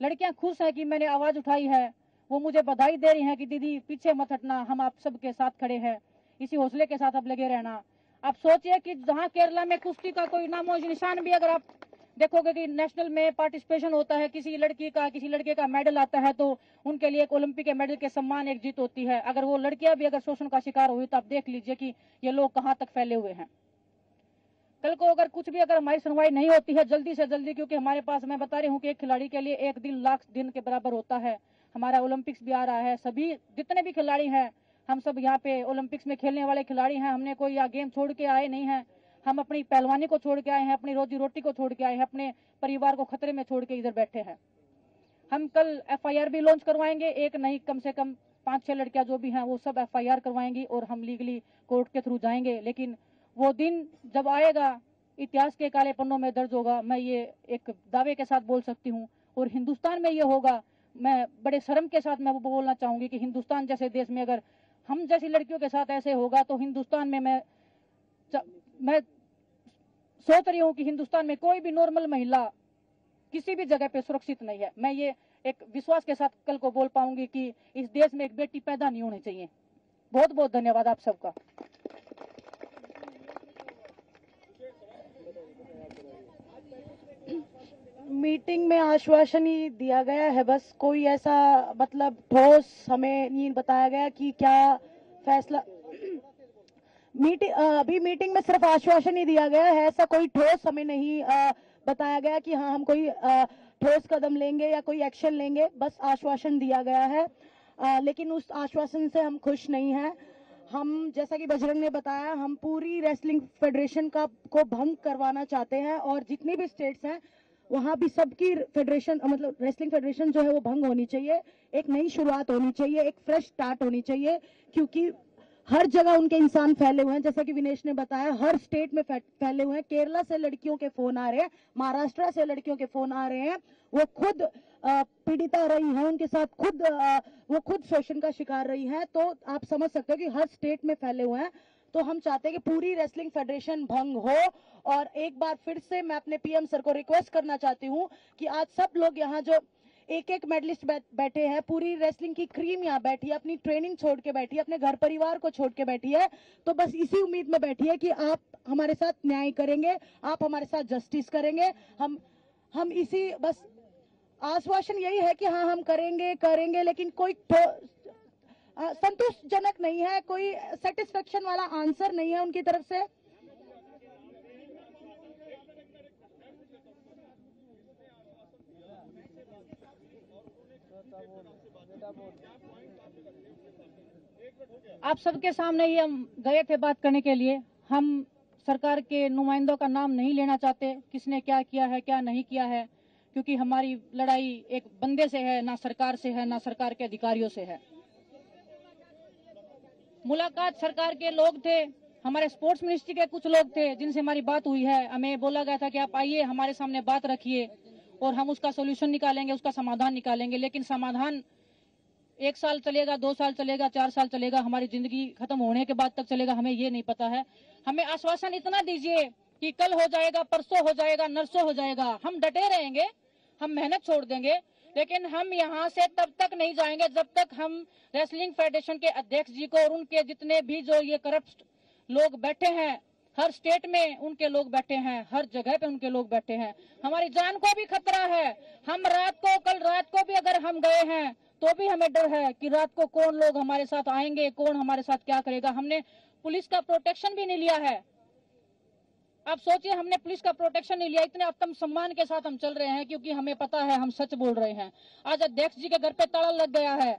लड़कियां खुश हैं कि मैंने आवाज उठाई है, वो मुझे बधाई दे रही हैं कि दीदी पीछे मत हटना, हम आप सबके साथ खड़े हैं, इसी हौसले के साथ अब लगे रहना। आप सोचिए कि जहां केरला में कुश्ती का कोई नामो निशान भी, अगर आप देखोगे कि नेशनल में पार्टिसिपेशन होता है, किसी लड़की का, किसी लड़के का मेडल आता है तो उनके लिए एक ओलंपिक के मेडल के सम्मान, एक जीत होती है। अगर वो लड़कियां भी अगर शोषण का शिकार हुई तो आप देख लीजिए कि ये लोग कहां तक फैले हुए हैं। कल को अगर कुछ भी, अगर हमारी सुनवाई नहीं होती है जल्दी से जल्दी, क्योंकि हमारे पास, मैं बता रही हूँ कि एक खिलाड़ी के लिए 1 दिन लाख दिन के बराबर होता है। हमारा ओलंपिक्स भी आ रहा है, सभी जितने भी खिलाड़ी हैं, हम सब यहाँ पे ओलंपिक्स में खेलने वाले खिलाड़ी हैं। हमने कोई यहाँ गेम छोड़ के आए नहीं हैं, हम अपनी पहलवानी को छोड़ के आए हैं, अपनी रोजी रोटी को छोड़ के आए हैं, अपने परिवार को खतरे में छोड़ के इधर बैठे हैं। हम कल FIR भी लॉन्च करवाएंगे, एक नहीं कम से कम 5-6 लड़कियां जो भी हैं वो सब FIR करवाएंगी और हम लीगली कोर्ट के थ्रू जाएंगे। लेकिन वो दिन जब आएगा, इतिहास के काले पन्नों में दर्ज होगा, मैं ये एक दावे के साथ बोल सकती हूँ। और हिंदुस्तान में ये होगा, मैं बड़े शर्म के साथ मैं वो बोलना चाहूंगी कि हिंदुस्तान जैसे देश में अगर हम जैसी लड़कियों के साथ ऐसे होगा तो हिंदुस्तान में मैं सोच रही हूँ कि हिंदुस्तान में कोई भी नॉर्मल महिला किसी भी जगह पे सुरक्षित नहीं है। मैं ये एक विश्वास के साथ कल को बोल पाऊंगी कि इस देश में एक बेटी पैदा नहीं होनी चाहिए। बहुत बहुत धन्यवाद आप सबका। मीटिंग में आश्वासन ही दिया गया है, बस कोई ऐसा मतलब ठोस हमें नहीं बताया गया कि क्या फैसला। अभी मीटिंग में सिर्फ आश्वासन ही दिया गया है, ऐसा कोई ठोस हमें नहीं बताया गया कि हाँ हम कोई ठोस कदम लेंगे या कोई एक्शन लेंगे, बस आश्वासन दिया गया है। लेकिन उस आश्वासन से हम खुश नहीं हैं। हम, जैसा कि बजरंग ने बताया, हम पूरी रेसलिंग फेडरेशन को भंग करवाना चाहते हैं और जितनी भी स्टेट्स हैं वहां भी सबकी फेडरेशन मतलब रेसलिंग फेडरेशन जो है वो भंग होनी चाहिए, एक नई शुरुआत होनी चाहिए, एक फ्रेश स्टार्ट होनी चाहिए, क्योंकि हर जगह उनके इंसान फैले हुए हैं। जैसा कि विनेश ने बताया, हर स्टेट में फैले हुए हैं। केरला से लड़कियों के फोन आ रहे हैं, महाराष्ट्र से लड़कियों के फोन आ रहे हैं, वो खुद पीड़िता रही हैं, उनके साथ वो खुद शोषण का शिकार रही हैं। तो आप समझ सकते हो कि हर स्टेट में फैले हुए हैं। तो हम चाहते हैं कि पूरी रेसलिंग फेडरेशन भंग हो। और एक बार फिर से मैं अपने पीएम सर को रिक्वेस्ट करना चाहती हूँ कि आज सब लोग यहाँ जो एक मेडलिस्ट बैठे हैं, पूरी रेसलिंग की क्रीम यहाँ बैठी है, अपनी ट्रेनिंग छोड़ के बैठी है, अपने घर परिवार को छोड़ के बैठी है। तो बस इसी उम्मीद में बैठी है कि आप हमारे साथ न्याय करेंगे, आप हमारे साथ जस्टिस करेंगे। हम इसी बस आश्वासन यही है कि हाँ हम करेंगे, लेकिन कोई संतोषजनक नहीं है, कोई सेटिस्फेक्शन वाला आंसर नहीं है उनकी तरफ से। आप सबके सामने ही हम गए थे बात करने के लिए। हम सरकार के नुमाइंदों का नाम नहीं लेना चाहते, किसने क्या किया है क्या नहीं किया है, क्योंकि हमारी लड़ाई एक बंदे से है, ना सरकार से है, ना सरकार के अधिकारियों से है। मुलाकात सरकार के लोग थे, हमारे स्पोर्ट्स मिनिस्ट्री के कुछ लोग थे जिनसे हमारी बात हुई है। हमें बोला गया था कि आप आइए, हमारे सामने बात रखिए और हम उसका सोल्यूशन निकालेंगे, उसका समाधान निकालेंगे। लेकिन समाधान 1 साल चलेगा, 2 साल चलेगा, 4 साल चलेगा, हमारी जिंदगी खत्म होने के बाद तक चलेगा, हमें ये नहीं पता है। हमें आश्वासन इतना दीजिए कि कल हो जाएगा, परसों हो जाएगा, नरसों हो जाएगा। हम डटे रहेंगे, हम मेहनत छोड़ देंगे, लेकिन हम यहाँ से तब तक नहीं जाएंगे जब तक हम रेसलिंग फेडरेशन के अध्यक्ष जी को और उनके जितने भी जो ये करप्ट लोग बैठे हैं, हर स्टेट में उनके लोग बैठे हैं, हर जगह पे उनके लोग बैठे हैं, हमारी जान को भी खतरा है। हम कल रात को भी अगर हम गए हैं तो भी हमें डर है कि रात को कौन लोग हमारे साथ आएंगे, कौन हमारे साथ क्या करेगा। हमने पुलिस का प्रोटेक्शन भी नहीं लिया है। आप सोचिए, हमने पुलिस का प्रोटेक्शन नहीं लिया, इतने आत्म सम्मान के साथ हम चल रहे हैं, क्योंकि हमें पता है हम सच बोल रहे हैं। आज अध्यक्ष जी के घर पे ताला लग गया है।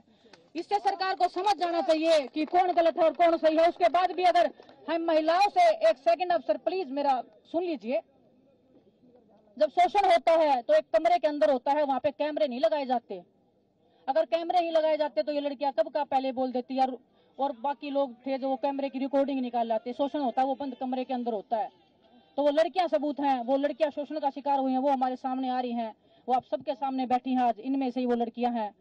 इससे सरकार को समझ जाना चाहिए कि कौन गलत है और कौन सही है। उसके बाद भी अगर हम महिलाओं से, एक सेकंड अफसर प्लीज मेरा सुन लीजिए, जब शोषण होता है तो एक कमरे के अंदर होता है, वहां पे कैमरे नहीं लगाए जाते। अगर कैमरे ही लगाए जाते तो ये लड़कियां कब का पहले बोल देती, और बाकी लोग थे जो वो कैमरे की रिकॉर्डिंग निकाल लाते। शोषण होता है वो बंद कमरे के अंदर होता है। तो वो लड़कियां सबूत हैं, वो लड़कियां शोषण का शिकार हुई हैं, वो हमारे सामने आ रही हैं, वो आप सबके सामने बैठी हैं आज, इनमें से ही वो लड़कियां हैं।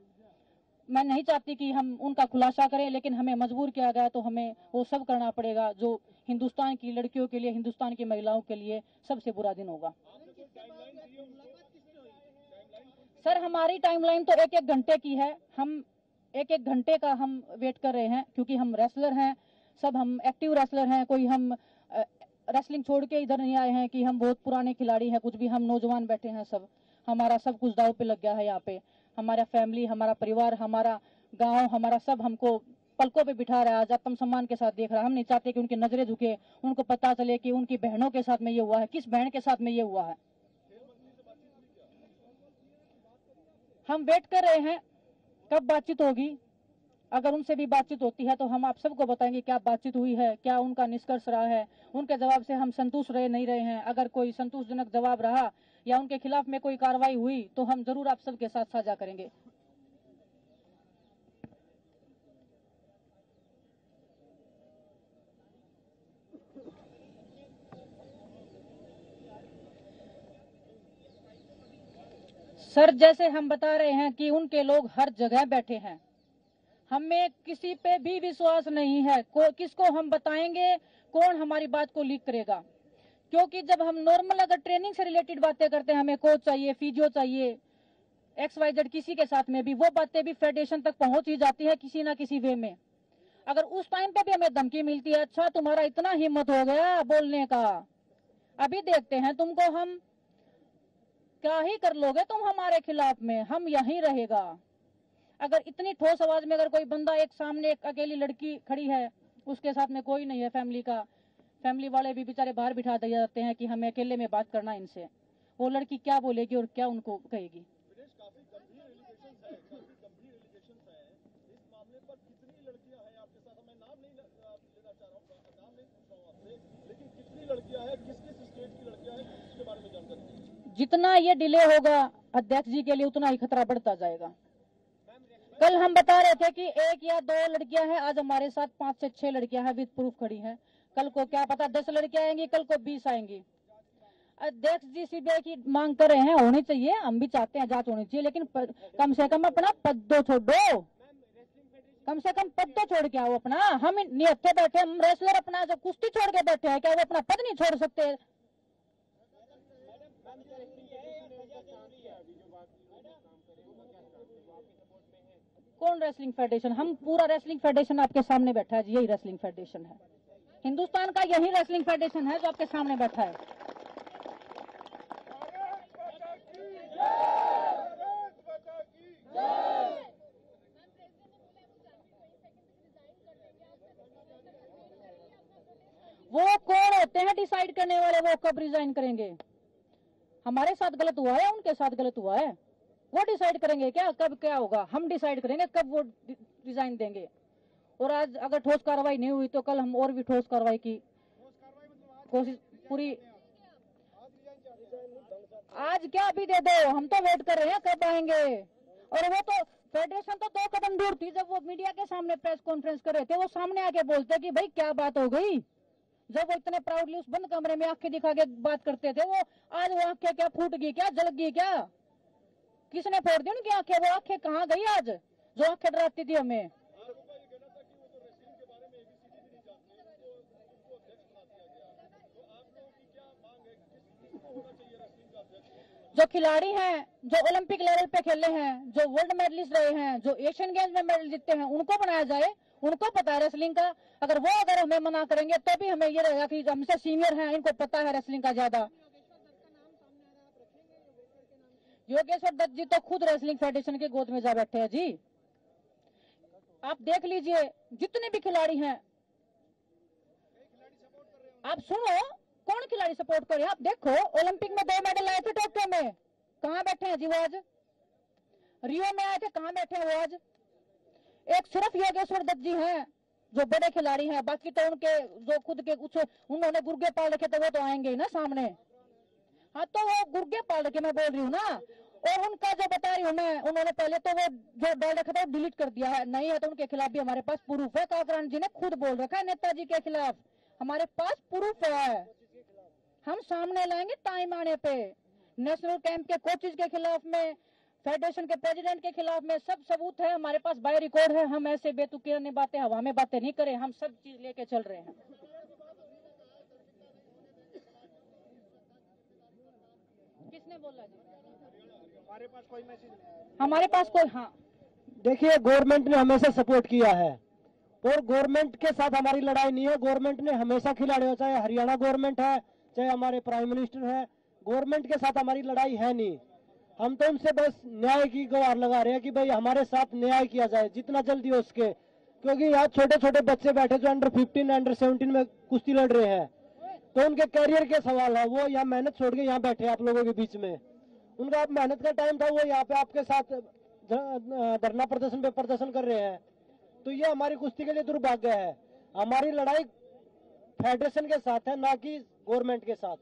मैं नहीं चाहती कि हम उनका खुलासा करें, लेकिन हमें मजबूर किया गया तो हमें वो सब करना पड़ेगा जो हिंदुस्तान की लड़कियों के लिए, हिंदुस्तान की महिलाओं के लिए सबसे बुरा दिन होगा। सर, हमारी टाइमलाइन तो 1-1 घंटे की है। हम 1-1 घंटे का हम वेट कर रहे हैं, क्योंकि हम रेसलर हैं, सब हम एक्टिव रेसलर हैं। कोई हम रेसलिंग छोड़ के इधर नहीं आए हैं कि हम बहुत पुराने खिलाड़ी हैं, कुछ भी। हम नौजवान बैठे हैं, सब हमारा सब कुछ दांव पे लग गया है यहाँ पे। हमारा फैमिली, हमारा परिवार, हमारा गांव, हमारा सब हमको पलकों पे बिठा रहा है, आज आत्म सम्मान के साथ देख रहा है। हम नहीं चाहते कि उनकी नजरें झुके, उनको पता चले कि उनकी बहनों के साथ में ये हुआ है, किस बहन के साथ में ये हुआ है। हम वेट कर रहे हैं कब बातचीत होगी। अगर उनसे भी बातचीत होती है तो हम आप सबको बताएंगे क्या बातचीत हुई है, क्या उनका निष्कर्ष रहा है। उनके जवाब से हम संतुष्ट नहीं रहे हैं। अगर कोई संतोषजनक जवाब रहा या उनके खिलाफ में कोई कार्रवाई हुई तो हम जरूर आप सबके साथ साझा करेंगे। सर, जैसे हम बता रहे हैं कि उनके लोग हर जगह बैठे हैं, हमें किसी पे भी विश्वास नहीं है। किसको हम बताएंगे, कौन हमारी बात को लीक करेगा। क्योंकि जब हम नॉर्मल अगर ट्रेनिंग से रिलेटेड बातें करते हैं, हमें कोच चाहिए, फिजियो चाहिए, XYZ किसी के साथ में भी, वो बातें भी फेडरेशन तक पहुंच ही जाती है किसी ना किसी वे में। अगर उस टाइम पे भी हमें धमकी मिलती है, अच्छा तुम्हारा इतना हिम्मत हो गया बोलने का, अभी देखते हैं तुमको, हम क्या ही कर लोगे तुम हमारे खिलाफ में, हम यहीं रहेगा। अगर इतनी ठोस आवाज में अगर कोई बंदा, एक सामने एक अकेली लड़की खड़ी है, उसके साथ में कोई नहीं है फैमिली का, फैमिली वाले भी बेचारे बाहर बिठा दिए जाते हैं कि हमें अकेले में बात करना इनसे, वो लड़की क्या बोलेगी और क्या उनको कहेगी। जितना ये डिले होगा अध्यक्ष जी के लिए उतना ही खतरा बढ़ता जाएगा। कल हम बता रहे थे कि 1 या 2 लड़कियां हैं, आज हमारे साथ 5 से 6 लड़कियां हैं विद प्रूफ खड़ी हैं। कल को क्या पता 10 लड़कियां आएंगी, कल को 20 आएंगी। अध्यक्ष जी सीबीआई की मांग कर रहे हैं, होनी चाहिए, हम भी चाहते हैं जांच होनी चाहिए, लेकिन कम से कम अपना पद तो छोड़ो, कम से कम पद तो छोड़ के आओ अपना। हम निहत्थे बैठे, हम रेसलर अपना जो कुश्ती छोड़ के बैठे हैं, क्या वो अपना पद नहीं छोड़ सकते? कौन रेसलिंग फेडरेशन? हम पूरा रेसलिंग फेडरेशन आपके सामने बैठा है जी, यही रेसलिंग फेडरेशन है हिंदुस्तान का, यही रेसलिंग फेडरेशन है जो आपके सामने बैठा है। वो कौन होते हैं डिसाइड करने वाले, वो कब रिजाइन करेंगे? हमारे साथ गलत हुआ है, उनके साथ गलत हुआ है, वो डिसाइड करेंगे क्या कब क्या होगा? हम डिसाइड करेंगे कब वो रिजाइन देंगे। और आज अगर ठोस कार्रवाई नहीं हुई तो कल हम और भी ठोस कार्रवाई की कोशिश पूरी। आज क्या अभी दे दो, हम तो वेट कर रहे हैं कब आएंगे। और वो तो फेडरेशन तो 2 कदम दूर थी, जब वो मीडिया के सामने प्रेस कॉन्फ्रेंस कर रहे थे वो सामने आके बोलते कि भाई क्या बात हो गई। जब वो इतने प्राउडली उस बंद कमरे में आंखें दिखा के बात करते थे, वो आज वो आंखें क्या फूट गई क्या, जल गई क्या? किसने फोड़ दी उनकी आंखें? वो आंखें कहाँ गई आज जो आंखें डराती थी हमें? जो खिलाड़ी हैं, जो ओलंपिक लेवल पे खेले हैं, जो वर्ल्ड मेडलिस्ट रहे हैं, जो एशियन गेम्स में मेडल जीते हैं, उनको बनाया जाए। उनको पता है रेसलिंग का। अगर हमें मना करेंगे तो भी हमें ये रहेगा कि हमसे सीनियर हैं, इनको पता है रेसलिंग का ज्यादा। योगेश्वर दत्त जी तो खुद रेसलिंग फेडरेशन के गोद में जा बैठे हैं जी। आप देख लीजिए जितने भी खिलाड़ी हैं, आप सुनो कौन खिलाड़ी सपोर्ट करे। आप देखो ओलंपिक में 2 मेडल आए थे टोक्यो में, कहाँ बैठे हैं जी वो आज? रियो में आए थे, कहाँ बैठे हैं वो आज? एक सिर्फ योगेश्वर दत्त जी हैं जो बड़े खिलाड़ी हैं, बाकी तो उनके जो खुद के कुछ उन्होंने गुर्गे पाल रखे थे वो तो आएंगे ही ना सामने। हाँ तो वो गुर्गे पाल रखे मैं बोल रही हूँ ना। और उनका जो बता रही हूँ मैं, उन्होंने पहले तो वो जो डाल रखा था वो डिलीट कर दिया है, नहीं है तो उनके खिलाफ भी हमारे पास प्रूफ है। काकरान जी ने खुद बोल रखा है नेताजी के खिलाफ, हमारे पास प्रूफ है, हम सामने लाएंगे टाइम आने पे। नेशनल कैंप के कोचेज के खिलाफ में, फेडरेशन के प्रेसिडेंट के खिलाफ में सब सबूत है हमारे पास, बाय रिकॉर्ड है। हम ऐसे बेतुकी बातें हवा में बातें नहीं करें, हम सब चीज लेके चल रहे हैं। किसने बोला जी? हमारे पास कोई मैसेज नहीं, हमारे पास कोई। हाँ देखिए गवर्नमेंट ने हमेशा सपोर्ट किया है और गवर्नमेंट के साथ हमारी लड़ाई नहीं है। गवर्नमेंट ने हमेशा खिलाड़ियों, चाहे हरियाणा गवर्नमेंट है चाहे हमारे प्राइम मिनिस्टर है, गवर्नमेंट के साथ हमारी लड़ाई है नहीं। हम तो उनसे बस न्याय की गुहार लगा रहे हैं कि भाई हमारे साथ न्याय किया जाए जितना जल्दी हो सके, क्योंकि यहाँ छोटे छोटे बच्चे बैठे जो अंडर 15 अंडर 17 में कुश्ती लड़ रहे हैं, तो उनके करियर के सवाल है। वो यहाँ मेहनत छोड़ के यहाँ बैठे आप लोगों के बीच में, उनका मेहनत का टाइम था, वो यहाँ पे आपके साथ धरना प्रदर्शन पे प्रदर्शन कर रहे हैं। तो ये हमारी कुश्ती के लिए दुर्भाग्य है। हमारी लड़ाई फेडरेशन के साथ है, ना कि गवर्नमेंट के साथ।